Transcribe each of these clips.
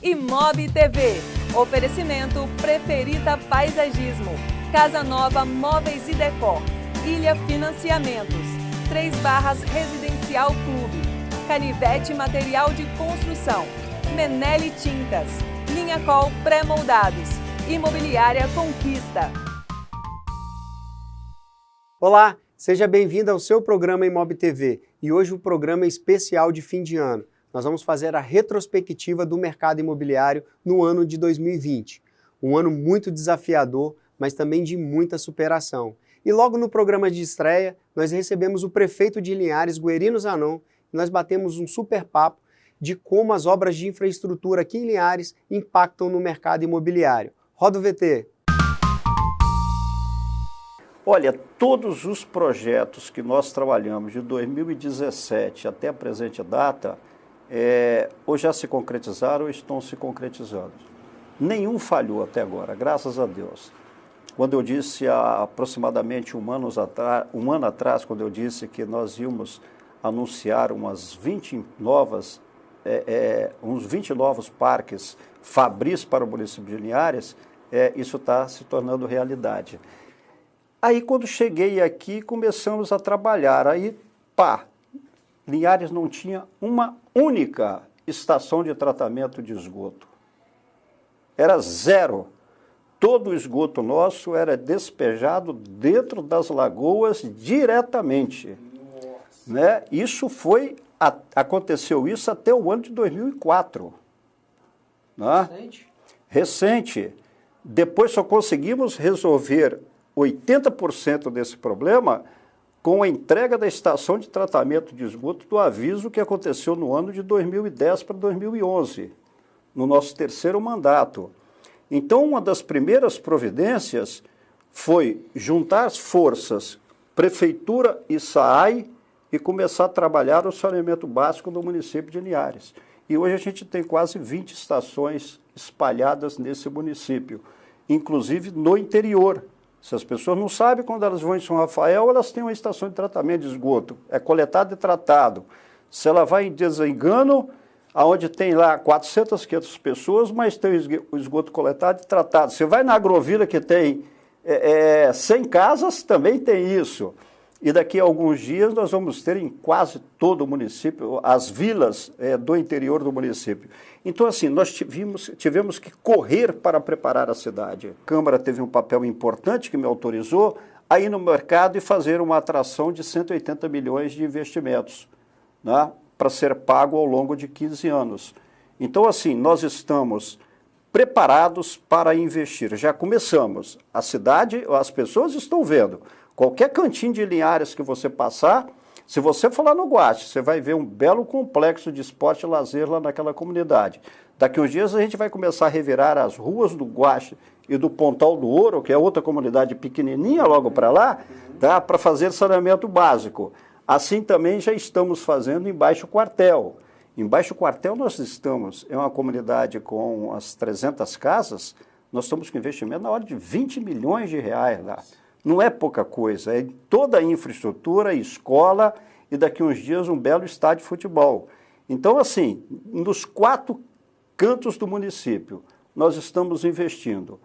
Imob TV. Oferecimento Preferita Paisagismo. Casa Nova Móveis e Decor. Ilha Financiamentos. 3 Barras Residencial Clube. Canivete Material de Construção. Menele Tintas. Linha Col Pré-Moldados. Imobiliária Conquista. Olá, seja bem-vindo ao seu programa Imob TV. E hoje o programa é especial de fim de ano. Nós vamos fazer a retrospectiva do mercado imobiliário no ano de 2020. Um ano muito desafiador, mas também de muita superação. E logo no programa de estreia, nós recebemos o prefeito de Linhares, Guerino Zanon, e nós batemos um super papo de como as obras de infraestrutura aqui em Linhares impactam no mercado imobiliário. Roda o VT. Olha, todos os projetos que nós trabalhamos de 2017 até a presente data, ou já se concretizaram ou estão se concretizando. Nenhum falhou até agora, graças a Deus. Quando eu disse há aproximadamente um ano atrás, quando eu disse que nós íamos anunciar uns 20 novos parques Fabris para o município de Linhares, isso está se tornando realidade. Aí, quando cheguei aqui, começamos a trabalhar. Aí, Linhares não tinha uma única estação de tratamento de esgoto. Era zero. Todo o esgoto nosso era despejado dentro das lagoas diretamente. Né? Aconteceu isso até o ano de 2004. Né? Recente. Depois só conseguimos resolver 80% desse problema com a entrega da estação de tratamento de esgoto do aviso que aconteceu no ano de 2010 para 2011, no nosso terceiro mandato. Então, uma das primeiras providências foi juntar as forças, Prefeitura e SAAI, e começar a trabalhar o saneamento básico do município de Linhares. E hoje a gente tem quase 20 estações espalhadas nesse município, inclusive no interior. Se as pessoas não sabem, quando elas vão em São Rafael, elas têm uma estação de tratamento de esgoto. É coletado e tratado. Se ela vai em Desengano, onde tem lá 400, 500 pessoas, mas tem o esgoto coletado e tratado. Você vai na Agrovila, que tem 100 casas, também tem isso. E daqui a alguns dias nós vamos ter em quase todo o município, as vilas do interior do município. Então, assim, nós tivemos que correr para preparar a cidade. A Câmara teve um papel importante que me autorizou a ir no mercado e fazer uma atração de 180 milhões de investimentos, né, para ser pago ao longo de 15 anos. Então, assim, nós estamos preparados para investir. Já começamos. A cidade, as pessoas estão vendo. Qualquer cantinho de Linhares que você passar, se você for lá no Guache, você vai ver um belo complexo de esporte e lazer lá naquela comunidade. Daqui uns dias a gente vai começar a revirar as ruas do Guache e do Pontal do Ouro, que é outra comunidade pequenininha logo para lá, tá? Para fazer saneamento básico. Assim também já estamos fazendo em Baixo Quartel. Em Baixo Quartel nós estamos, é uma comunidade com as 300 casas, nós estamos com investimento na ordem de 20 milhões de reais lá. Não é pouca coisa, é toda a infraestrutura, escola e daqui uns dias um belo estádio de futebol. Então, assim, nos 4 cantos do município, nós estamos investindo.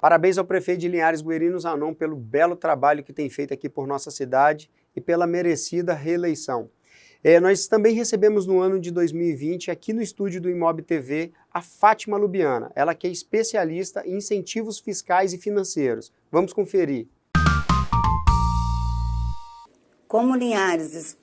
Parabéns ao prefeito de Linhares, Guerino Zanon, pelo belo trabalho que tem feito aqui por nossa cidade e pela merecida reeleição. Nós também recebemos no ano de 2020, aqui no estúdio do Imob TV, a Fátima Lubiana, ela que é especialista em incentivos fiscais e financeiros. Vamos conferir. Como Linhares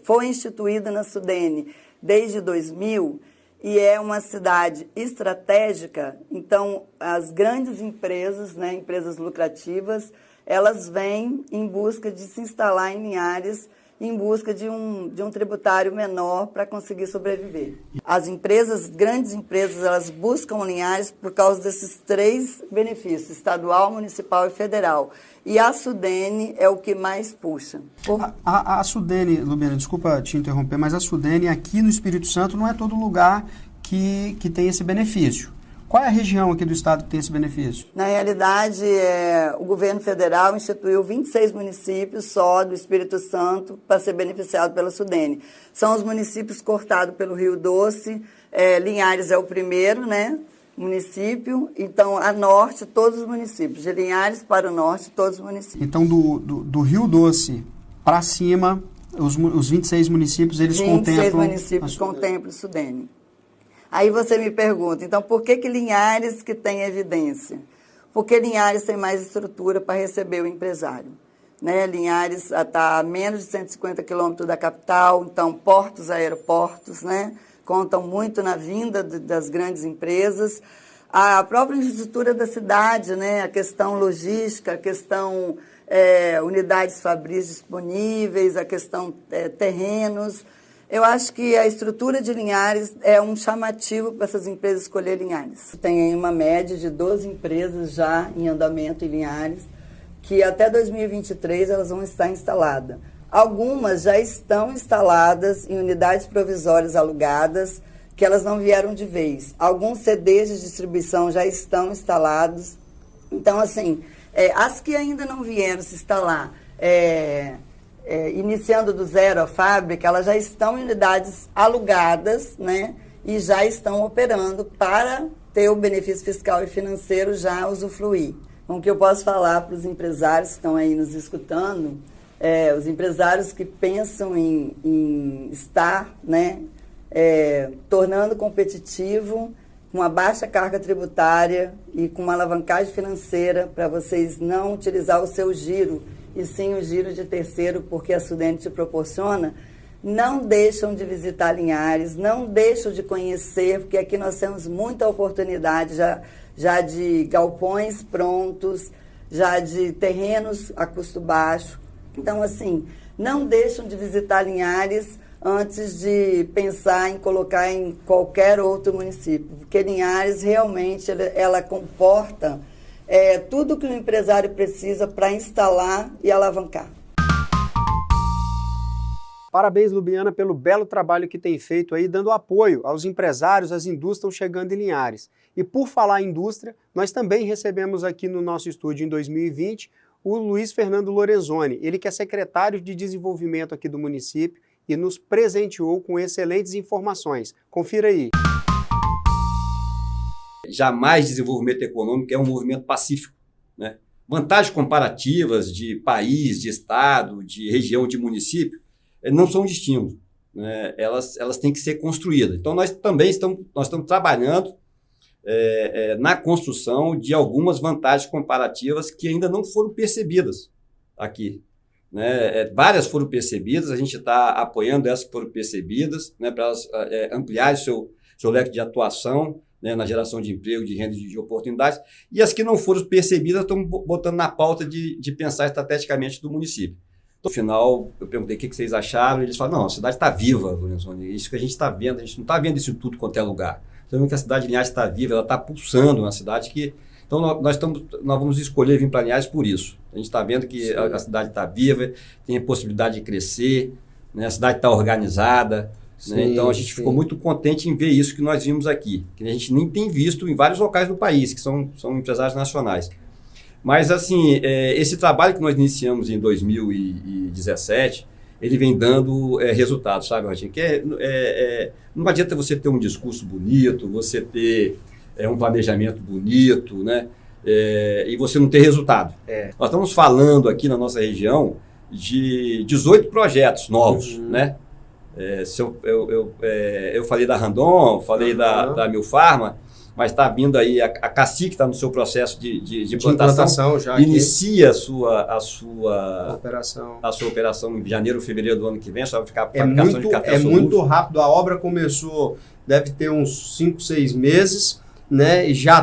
foi instituída na SUDENE desde 2000 e é uma cidade estratégica, então as grandes empresas, né, empresas lucrativas, elas vêm em busca de se instalar em Linhares, em busca de um tributário menor para conseguir sobreviver. As empresas, grandes empresas, elas buscam Linhares por causa desses 3 benefícios, estadual, municipal e federal. E a SUDENE é o que mais puxa. A SUDENE, Lubiana, desculpa te interromper, mas a SUDENE aqui no Espírito Santo não é todo lugar que tem esse benefício. Qual é a região aqui do estado que tem esse benefício? Na realidade, o governo federal instituiu 26 municípios só do Espírito Santo para ser beneficiado pela Sudene. São os municípios cortados pelo Rio Doce, Linhares é o primeiro, né, município, então a norte todos os municípios, de Linhares para o norte todos os municípios. Então do Rio Doce para cima, os 26 municípios, eles 26 contemplam... municípios contemplam o Sudene. Aí você me pergunta, então por que Linhares que tem evidência? Porque Linhares tem mais estrutura para receber o empresário. Né? Linhares está a menos de 150 quilômetros da capital, então portos, aeroportos, né? Contam muito na vinda das grandes empresas. A própria infraestrutura da cidade, né? A questão logística, a questão unidades fabris disponíveis, a questão terrenos. Eu acho que a estrutura de Linhares é um chamativo para essas empresas escolher Linhares. Tem uma média de 12 empresas já em andamento em Linhares, que até 2023 elas vão estar instaladas. Algumas já estão instaladas em unidades provisórias alugadas, que elas não vieram de vez. Alguns CDs de distribuição já estão instalados. Então, assim, as que ainda não vieram se instalar... iniciando do zero a fábrica, elas já estão em unidades alugadas, né, e já estão operando para ter o benefício fiscal e financeiro já usufruir. Então, o que eu posso falar para os empresários que estão aí nos escutando, os empresários que pensam em estar, né, tornando competitivo, com uma baixa carga tributária e com uma alavancagem financeira para vocês não utilizar o seu giro, e sim o giro de terceiro, porque a Sudene te proporciona, não deixam de visitar Linhares, não deixam de conhecer, porque aqui nós temos muita oportunidade já de galpões prontos, já de terrenos a custo baixo. Então, assim, não deixam de visitar Linhares antes de pensar em colocar em qualquer outro município, porque Linhares realmente ela comporta tudo que o empresário precisa para instalar e alavancar. Parabéns, Lubiana, pelo belo trabalho que tem feito aí, dando apoio aos empresários, às indústrias que estão chegando em Linhares. E por falar em indústria, nós também recebemos aqui no nosso estúdio em 2020 o Luiz Fernando Lorenzoni, ele que é secretário de desenvolvimento aqui do município e nos presenteou com excelentes informações. Confira aí. Jamais desenvolvimento econômico é um movimento pacífico, né? Vantagens comparativas de país, de estado, de região, de município, não são distintos, né? Elas têm que ser construídas. Então, nós também estamos trabalhando na construção de algumas vantagens comparativas que ainda não foram percebidas aqui, né? Várias foram percebidas, a gente está apoiando essas que foram percebidas, né, para elas ampliarem seu leque de atuação, né, na geração de emprego, de renda e de oportunidades, e as que não foram percebidas estamos botando na pauta de pensar estrategicamente do município. Então, no final, eu perguntei o que vocês acharam, e eles falaram, não, a cidade está viva, Lorenzoni, é isso que a gente está vendo, a gente não está vendo isso tudo quanto é lugar. Estamos vendo que a cidade de Linhares está viva, ela está pulsando, uma cidade que... Então, nós vamos escolher vir para Linhares por isso. A gente está vendo que a cidade está viva, tem a possibilidade de crescer, né, a cidade está organizada. Sim, né? Então, a gente ficou muito contente em ver isso que nós vimos aqui, que a gente nem tem visto em vários locais do país, que são empresários nacionais. Mas, assim, esse trabalho que nós iniciamos em 2017, ele vem dando resultados, sabe, Rotinho? Não adianta você ter um discurso bonito, você ter um planejamento bonito, né? E você não ter resultado. Nós estamos falando aqui na nossa região de 18 projetos novos, né? Eu falei da Randon, falei da Milfarma, mas está vindo aí a Cacique, está no seu processo de implantação já inicia a sua operação em janeiro, fevereiro do ano que vem, só vai ficar fabricação de café solúvel. Muito rápido, a obra começou, deve ter uns 5, 6 meses, né? E já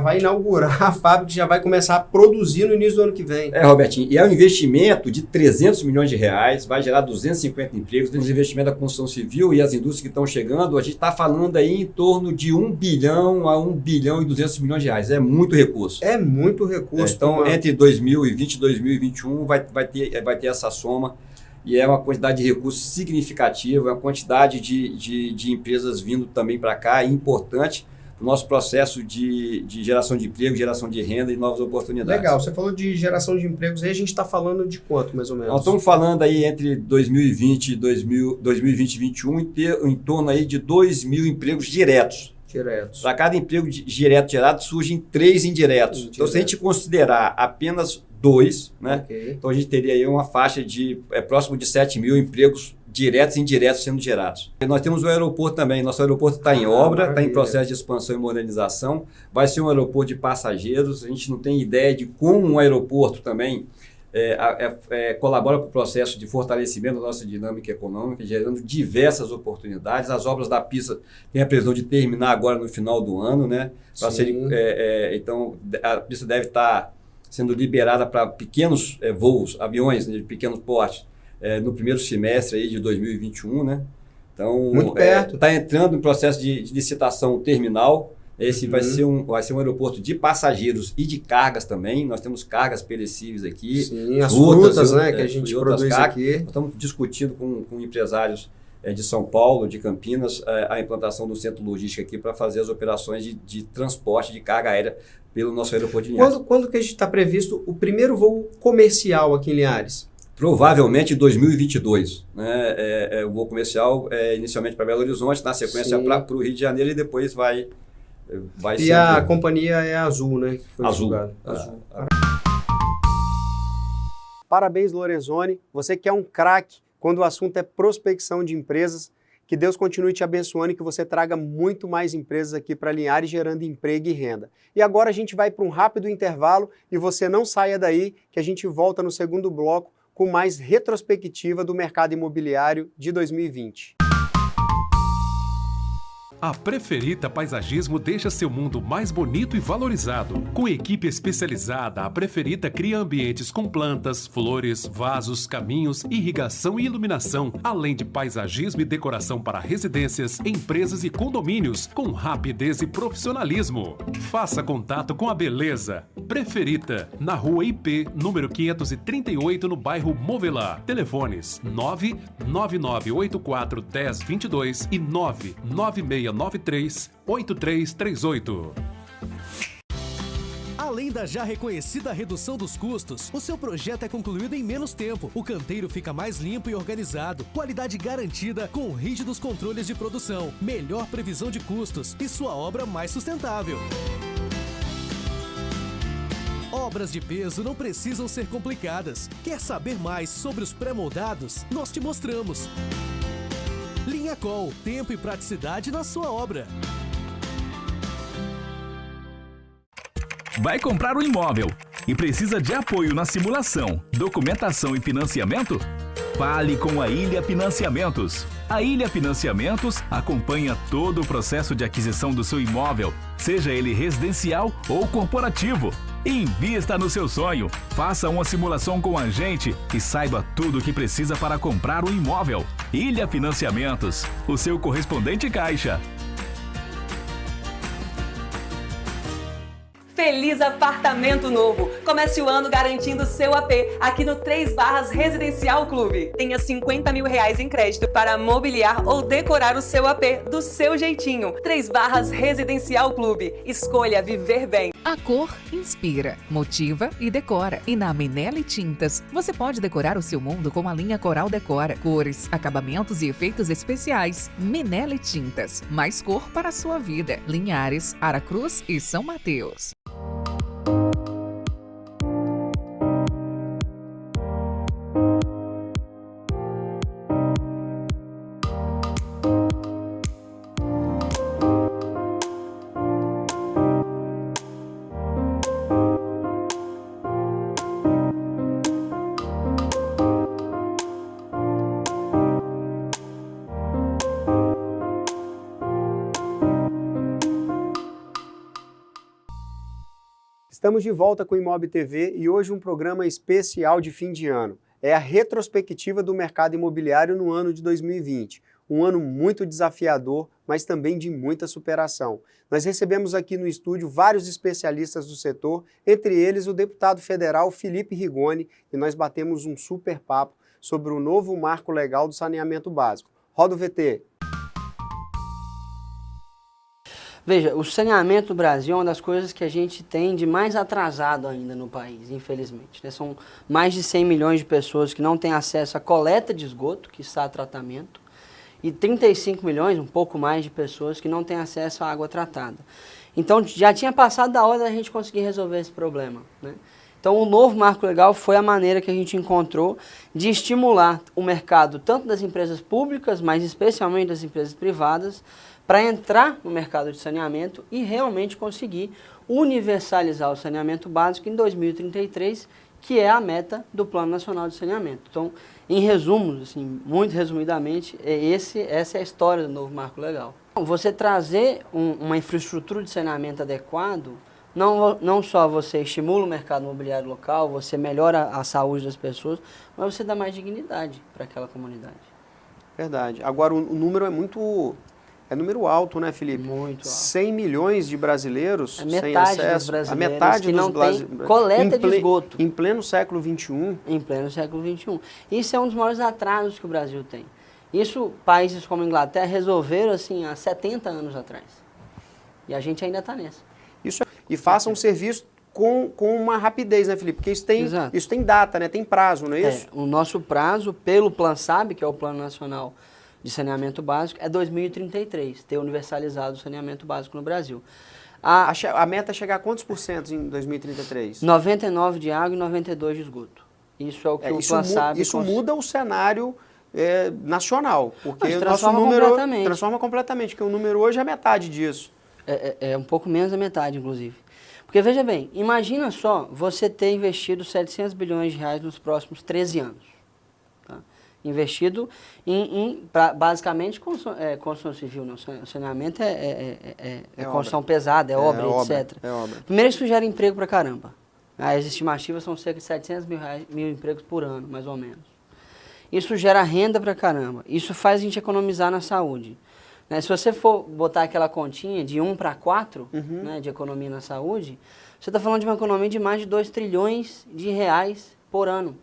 vai inaugurar a fábrica, já vai começar a produzir no início do ano que vem. Robertinho, e é um investimento de 300 milhões de reais, vai gerar 250 empregos, tem investimento da construção civil e as indústrias que estão chegando, a gente está falando aí em torno de 1 bilhão a 1 bilhão e 200 milhões de reais, é muito recurso. É muito recurso. Então, entre 2020 e 2021 vai ter essa soma, e é uma quantidade de recursos significativa, é uma quantidade de empresas vindo também para cá, importante, o nosso processo de geração de emprego, geração de renda e novas oportunidades. Legal, você falou de geração de empregos, aí a gente está falando de quanto, mais ou menos? Nós estamos falando aí entre 2020 e 2021 em torno aí de 2.000 empregos diretos. Para cada emprego direto gerado, surgem 3 indiretos. Então, se a gente considerar apenas 2, né? Okay. Então a gente teria aí uma faixa de próximo de 7.000 empregos diretos e indiretos sendo gerados. E nós temos o aeroporto também. Nosso aeroporto está em obra, está em processo de expansão e modernização. Vai ser um aeroporto de passageiros. A gente não tem ideia de como um aeroporto também colabora com o processo de fortalecimento da nossa dinâmica econômica, gerando diversas oportunidades. As obras da pista têm a previsão de terminar agora no final do ano, né? Então, a pista deve estar sendo liberada para pequenos voos, aviões de pequeno porte, no primeiro semestre aí de 2021, né? Então, muito perto. Está entrando em processo de licitação terminal. Esse vai ser um aeroporto de passageiros e de cargas também. Nós temos cargas perecíveis aqui. Sim, as frutas, né, que a gente produz aqui. Nós estamos discutindo com empresários de São Paulo, de Campinas, a implantação do centro logístico aqui para fazer as operações de transporte de carga aérea pelo nosso aeroporto de Linhares. Quando que a gente está previsto o primeiro voo comercial aqui em Linhares? Provavelmente em 2022. Né? O voo comercial inicialmente para Belo Horizonte, na sequência para o Rio de Janeiro e depois vai e a companhia é Azul, né? Que foi Azul. Azul. Parabéns, Lorenzoni. Você que é um craque quando o assunto é prospecção de empresas. Que Deus continue te abençoando e que você traga muito mais empresas aqui para Linhares, gerando emprego e renda. E agora a gente vai para um rápido intervalo e você não saia daí, que a gente volta no segundo bloco com mais retrospectiva do mercado imobiliário de 2020. A Preferita Paisagismo deixa seu mundo mais bonito e valorizado. Com equipe especializada, a Preferita cria ambientes com plantas, flores, vasos, caminhos, irrigação e iluminação, além de paisagismo e decoração para residências, empresas e condomínios, com rapidez e profissionalismo. Faça contato com a beleza. Preferita, na Rua IP, número 538, no bairro Movelá. Telefones 999841022 e 99693-8338. Além da já reconhecida redução dos custos, o seu projeto é concluído em menos tempo. O canteiro fica mais limpo e organizado, qualidade garantida com rígidos controles de produção, melhor previsão de custos e sua obra mais sustentável. Obras de peso não precisam ser complicadas. Quer saber mais sobre os pré-moldados? Nós te mostramos. Linhacol, tempo e praticidade na sua obra. Vai comprar um imóvel e precisa de apoio na simulação, documentação e financiamento? Fale com a Ilha Financiamentos. A Ilha Financiamentos acompanha todo o processo de aquisição do seu imóvel, seja ele residencial ou corporativo. Invista no seu sonho, faça uma simulação com a gente e saiba tudo o que precisa para comprar um imóvel. Ilha Financiamentos, o seu correspondente Caixa. Feliz apartamento novo! Comece o ano garantindo seu AP aqui no 3 Barras Residencial Clube. Tenha R$50 mil em crédito para mobiliar ou decorar o seu AP do seu jeitinho. 3 Barras Residencial Clube. Escolha viver bem. A cor inspira, motiva e decora. E na Minelli Tintas, você pode decorar o seu mundo com a linha Coral Decora. Cores, acabamentos e efeitos especiais. Minelli Tintas. Mais cor para a sua vida. Linhares, Aracruz e São Mateus. Estamos de volta com o Imob TV e hoje um programa especial de fim de ano. É a retrospectiva do mercado imobiliário no ano de 2020. Um ano muito desafiador, mas também de muita superação. Nós recebemos aqui no estúdio vários especialistas do setor, entre eles o deputado federal Felipe Rigoni, e nós batemos um super papo sobre o novo marco legal do saneamento básico. Roda o VT. Veja, o saneamento no Brasil é uma das coisas que a gente tem de mais atrasado ainda no país, infelizmente, né? São mais de 100 milhões de pessoas que não têm acesso à coleta de esgoto, que está a tratamento, e 35 milhões, um pouco mais, de pessoas que não têm acesso à água tratada. Então, já tinha passado da hora da gente conseguir resolver esse problema, né? Então, o novo marco legal foi a maneira que a gente encontrou de estimular o mercado, tanto das empresas públicas, mas especialmente das empresas privadas, para entrar no mercado de saneamento e realmente conseguir universalizar o saneamento básico em 2033, que é a meta do Plano Nacional de Saneamento. Então, em resumo, assim, muito resumidamente, essa é a história do novo marco legal. Você trazer uma infraestrutura de saneamento adequado, não só você estimula o mercado imobiliário local, você melhora a saúde das pessoas, mas você dá mais dignidade para aquela comunidade. Verdade. Agora, o número é número alto, né, Felipe? Muito alto. 100 milhões de brasileiros sem metade acesso. dos brasileiros a metade que dos não tem coleta de esgoto. Em pleno século XXI. Em pleno século XXI. Isso é um dos maiores atrasos que o Brasil tem. Isso, países como a Inglaterra resolveram assim há 70 anos atrás. E a gente ainda está nessa. E façam um serviço com uma rapidez, né, Felipe? Porque isso tem data, né? Tem prazo, não é isso? O nosso prazo, pelo PlanSAB, que é o Plano Nacional de Saneamento Básico, é 2033, ter universalizado o saneamento básico no Brasil. A meta é chegar a quantos por cento em 2033? 99% de água e 92% de esgoto. Isso é o que o PlanSAB... Isso muda o cenário nacional, porque o nosso transforma número completamente. Transforma completamente, porque o número hoje é metade disso. É um pouco menos da metade, inclusive. Porque, veja bem, imagina só você ter investido 700 bilhões de reais nos próximos 13 anos. Tá? Investido basicamente, construção civil. Não? Saneamento é construção pesada, é obra, etc. É obra. Primeiro, isso gera emprego pra caramba. As estimativas são cerca de 700 mil empregos por ano, mais ou menos. Isso gera renda pra caramba. Isso faz a gente economizar na saúde. Se você for botar aquela continha de 1 para 4, né, de economia na saúde, você está falando de uma economia de mais de 2 trilhões de reais por ano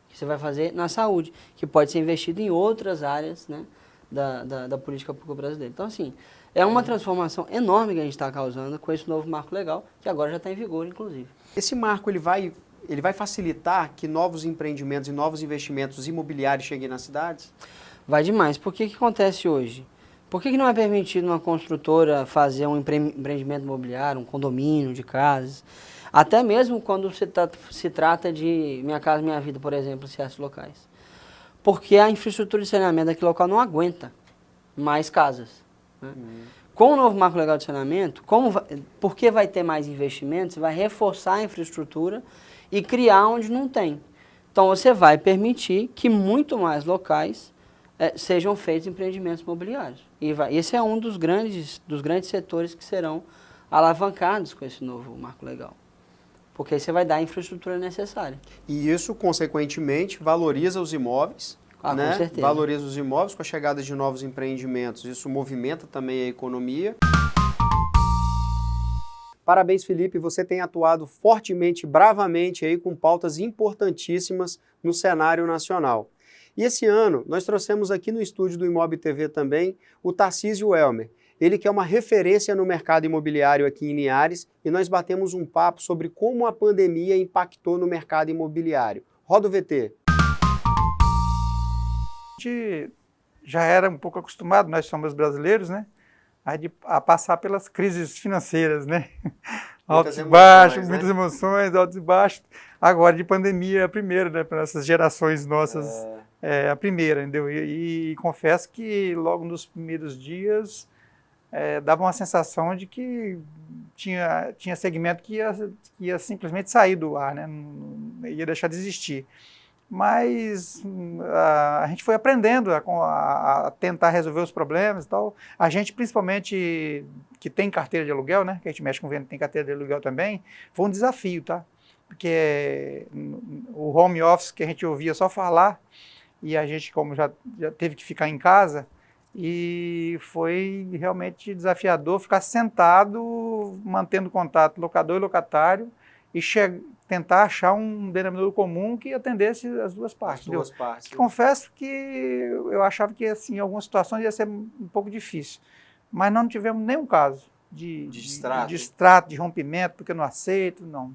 que você vai fazer na saúde, que pode ser investido em outras áreas, né, da política pública brasileira. Então, assim, é uma transformação enorme que a gente está causando com esse novo marco legal, que agora já está em vigor, inclusive. Esse marco ele vai facilitar que novos empreendimentos e novos investimentos imobiliários cheguem nas cidades? Vai demais. Por que acontece hoje? Por que não é permitido uma construtora fazer um empreendimento imobiliário, um condomínio de casas? Até mesmo quando se trata de Minha Casa Minha Vida, por exemplo, certos locais. Porque a infraestrutura de saneamento daquele local não aguenta mais casas. Né? Com o novo marco legal de saneamento, porque vai ter mais investimentos, você vai reforçar a infraestrutura e criar onde não tem. Então você vai permitir que muito mais locais sejam feitos empreendimentos imobiliários. Esse é um dos grandes setores que serão alavancados com esse novo marco legal. Porque aí você vai dar a infraestrutura necessária. E isso, consequentemente, valoriza os imóveis, né? Com certeza. Valoriza os imóveis com a chegada de novos empreendimentos. Isso movimenta também a economia. Parabéns, Felipe. Você tem atuado fortemente, bravamente aí com pautas importantíssimas no cenário nacional. E esse ano, nós trouxemos aqui no estúdio do Imob TV também o Tarcísio Elmer. Ele que é uma referência no mercado imobiliário aqui em Linhares, e nós batemos um papo sobre como a pandemia impactou no mercado imobiliário. Roda o VT. A gente já era um pouco acostumado, nós somos brasileiros, né? A passar pelas crises financeiras, né? Altos e baixos, muitas emoções, altos e baixos. Agora, de pandemia, é a primeira, né? Para essas gerações nossas, é a primeira, entendeu? E confesso que logo nos primeiros dias dava uma sensação de que tinha segmento que ia simplesmente sair do ar, né? Não ia deixar de existir. Mas a gente foi aprendendo a tentar resolver os problemas e tal. A gente, principalmente, que tem carteira de aluguel, né? Que a gente mexe com venda, tem carteira de aluguel também, foi um desafio, tá? Porque o home office que a gente ouvia só falar, e a gente, como já teve que ficar em casa, e foi realmente desafiador ficar sentado, mantendo contato locador e locatário, e tentar achar um denominador comum que atendesse as duas partes. Partes. Confesso que eu achava que assim, em algumas situações ia ser um pouco difícil, mas não tivemos nenhum caso de extrato, de rompimento, porque eu não aceito, não.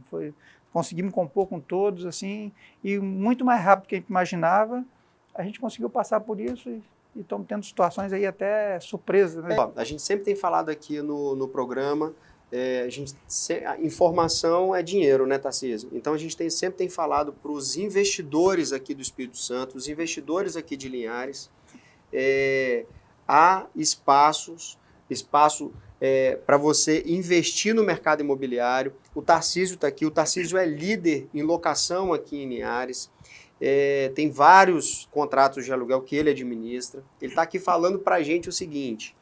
Conseguimos compor com todos, assim, e muito mais rápido do que a gente imaginava, a gente conseguiu passar por isso e estamos tendo situações aí até surpresas. Né? A gente sempre tem falado aqui no programa, informação é dinheiro, né, Tarcísio? Então a gente sempre tem falado para os investidores aqui do Espírito Santo, os investidores aqui de Linhares, há espaço para você investir no mercado imobiliário. O Tarcísio está aqui, o Tarcísio é líder em locação aqui em Linhares, tem vários contratos de aluguel que ele administra. Ele está aqui falando para a gente o seguinte: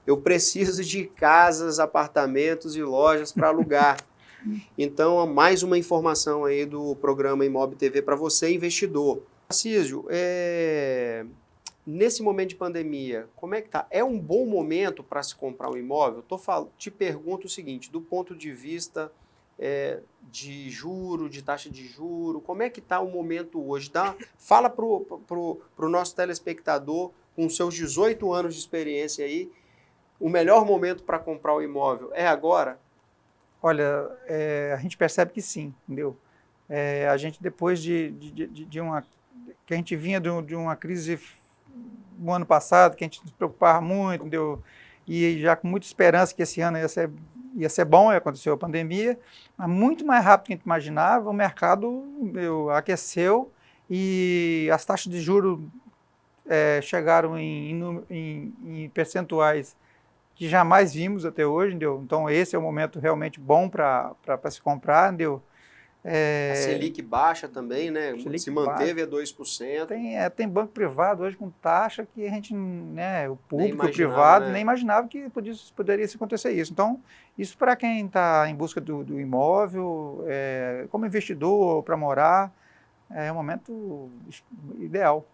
eu preciso de casas, apartamentos e lojas para alugar. Então, mais uma informação aí do programa Imob TV para você, investidor. Tarcísio, nesse momento de pandemia, como é que tá? É um bom momento para se comprar um imóvel? Te pergunto o seguinte, do ponto de vista de juro, de taxa de juro, como é que está o momento hoje? Fala para o nosso telespectador, com seus 18 anos de experiência aí, o melhor momento para comprar o imóvel é agora? Olha, a gente percebe que sim, entendeu? A gente, depois de uma... que a gente vinha de uma crise no ano passado, que a gente se preocupava muito, entendeu? E já com muita esperança que esse ano ia ser bom, aconteceu a pandemia, mas muito mais rápido do que a gente imaginava, o mercado aqueceu e as taxas de juros chegaram em percentuais que jamais vimos até hoje, entendeu? Então esse é o momento realmente bom para se comprar, entendeu? A Selic baixa também, né? Se manteve a 2%. Tem banco privado hoje com taxa que a gente, né, o público, o privado, nem imaginava que poderia acontecer isso. Então, isso para quem está em busca do imóvel, como investidor, para morar, é um momento ideal.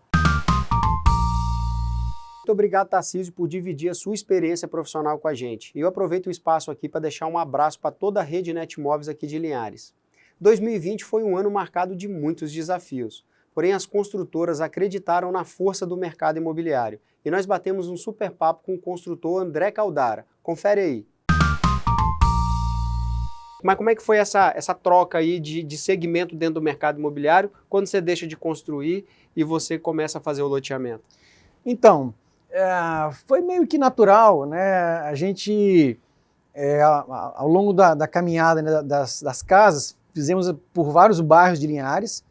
Muito obrigado, Tarcísio, por dividir a sua experiência profissional com a gente. E eu aproveito o espaço aqui para deixar um abraço para toda a rede Netmóveis aqui de Linhares. 2020 foi um ano marcado de muitos desafios, porém as construtoras acreditaram na força do mercado imobiliário e nós batemos um super papo com o construtor André Caldara. Confere aí. Mas como é que foi essa troca aí de segmento dentro do mercado imobiliário quando você deixa de construir e você começa a fazer o loteamento? Então, foi meio que natural, né? A gente, ao longo da caminhada, né, das casas, fizemos por vários bairros de Linhares,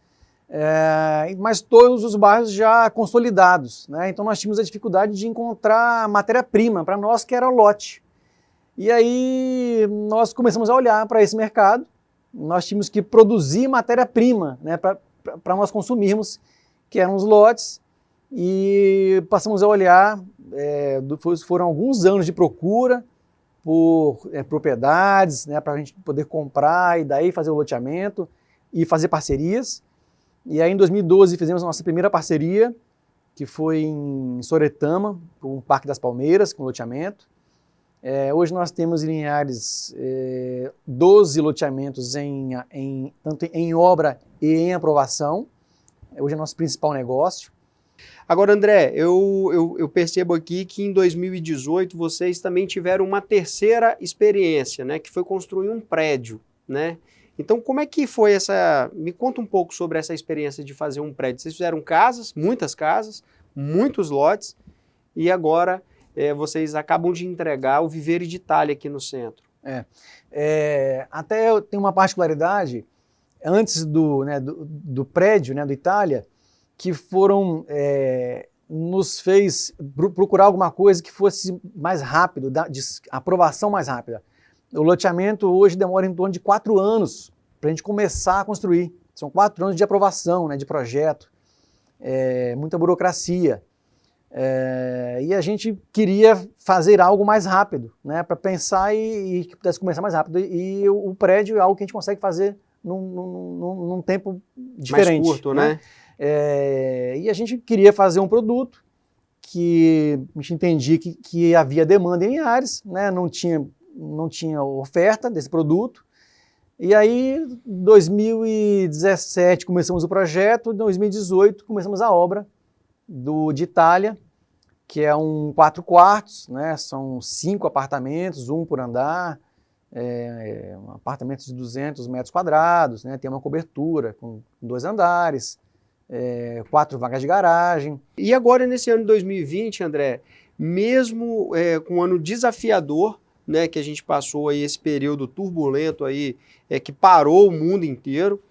mas todos os bairros já consolidados, né? Então nós tínhamos a dificuldade de encontrar matéria-prima para nós, que era o lote. E aí nós começamos a olhar para esse mercado, nós tínhamos que produzir matéria-prima, né, para nós consumirmos, que eram os lotes, e passamos a olhar, foram alguns anos de procura por propriedades, né, para a gente poder comprar e daí fazer o loteamento e fazer parcerias. E aí em 2012 fizemos a nossa primeira parceria, que foi em Soretama, com o Parque das Palmeiras, com loteamento. Hoje nós temos em Linhares 12 loteamentos tanto em obra e em aprovação. Hoje é o nosso principal negócio. Agora, André, eu percebo aqui que em 2018 vocês também tiveram uma terceira experiência, né, que foi construir um prédio, né? Então, como é que foi me conta um pouco sobre essa experiência de fazer um prédio. Vocês fizeram muitas casas, muitos lotes, e agora vocês acabam de entregar o Viveiro de Itália aqui no centro. Até tem uma particularidade, antes do prédio, né, do Itália, que nos fez procurar alguma coisa que fosse mais rápido, de aprovação mais rápida. O loteamento hoje demora em torno de 4 anos para a gente começar a construir. São 4 anos de aprovação, né, de projeto, muita burocracia. E a gente queria fazer algo mais rápido, né, para pensar e que pudesse começar mais rápido. E o prédio é algo que a gente consegue fazer num tempo diferente. Mais curto, né? E a gente queria fazer um produto que a gente entendia que havia demanda em Linhares, né? Não tinha oferta desse produto. E aí, em 2017 começamos o projeto, em 2018 começamos a obra de Itália, que é um 4 quartos, né? São 5 apartamentos, um por andar, um apartamento de 200 metros quadrados, né? Tem uma cobertura com 2 andares, 4 vagas de garagem. E agora, nesse ano de 2020, André, mesmo com um ano desafiador, né, que a gente passou aí esse período turbulento aí, que parou o mundo inteiro,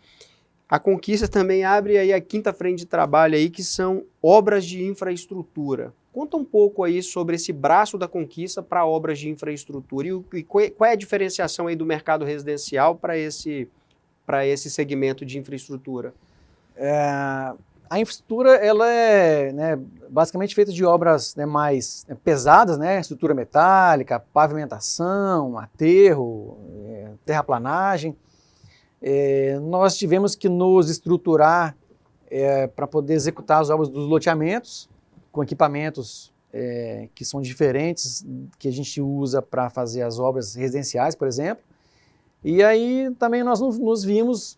a Conquista também abre aí a 5ª frente de trabalho aí, que são obras de infraestrutura. Conta um pouco aí sobre esse braço da Conquista para obras de infraestrutura e qual é a diferenciação aí do mercado residencial para esse segmento de infraestrutura. A infraestrutura ela é, né, basicamente feita de obras, né, mais pesadas, né, estrutura metálica, pavimentação, aterro, terraplanagem. Nós tivemos que nos estruturar para poder executar as obras dos loteamentos, com equipamentos que são diferentes que a gente usa para fazer as obras residenciais, por exemplo. E aí também nós nos vimos,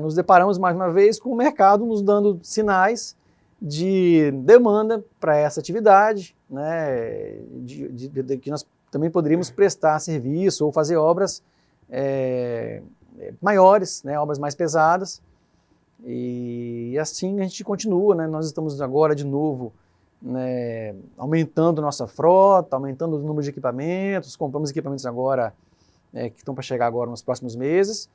nos deparamos mais uma vez com o mercado nos dando sinais de demanda para essa atividade, né, de que nós também poderíamos prestar serviço ou fazer obras maiores, né, obras mais pesadas. E assim a gente continua, né, nós estamos agora de novo, né, aumentando nossa frota, aumentando o número de equipamentos, compramos equipamentos agora que estão para chegar agora nos próximos meses,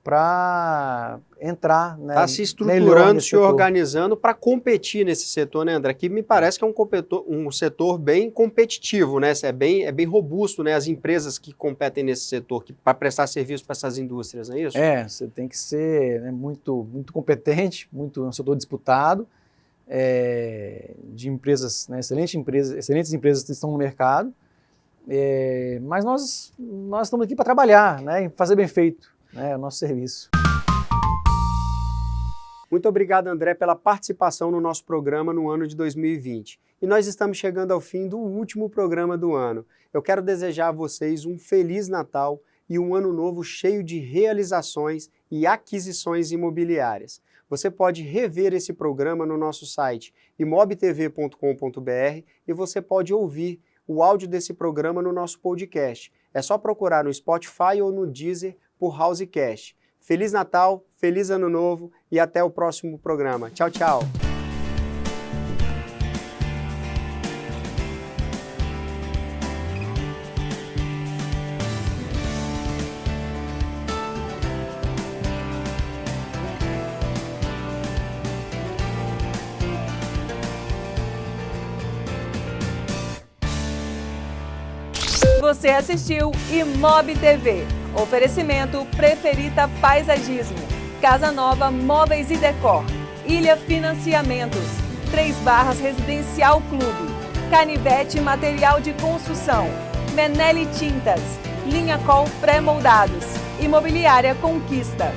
para entrar, né, está se estruturando, se organizando para competir nesse setor, né, André? Que me parece que é um setor bem competitivo, né? É bem robusto, né? As empresas que competem nesse setor para prestar serviço para essas indústrias, não é isso? Você tem que ser, né, muito competente, um setor disputado, de empresas, né, excelentes empresas que estão no mercado, mas nós estamos aqui para trabalhar, né, e fazer bem feito, né, o nosso serviço. Muito obrigado, André, pela participação no nosso programa no ano de 2020. E nós estamos chegando ao fim do último programa do ano. Eu quero desejar a vocês um Feliz Natal e um ano novo cheio de realizações e aquisições imobiliárias. Você pode rever esse programa no nosso site imobtv.com.br e você pode ouvir o áudio desse programa no nosso podcast. É só procurar no Spotify ou no Deezer por Housecast. Feliz Natal, feliz Ano Novo e até o próximo programa. Tchau, tchau! Você assistiu ImobTV. Oferecimento Preferita Paisagismo, Casa Nova Móveis e Decor, Ilha Financiamentos, 3 Barras Residencial Clube, Canivete Material de Construção, Menelli Tintas, Linha Col Pré-Moldados, Imobiliária Conquista.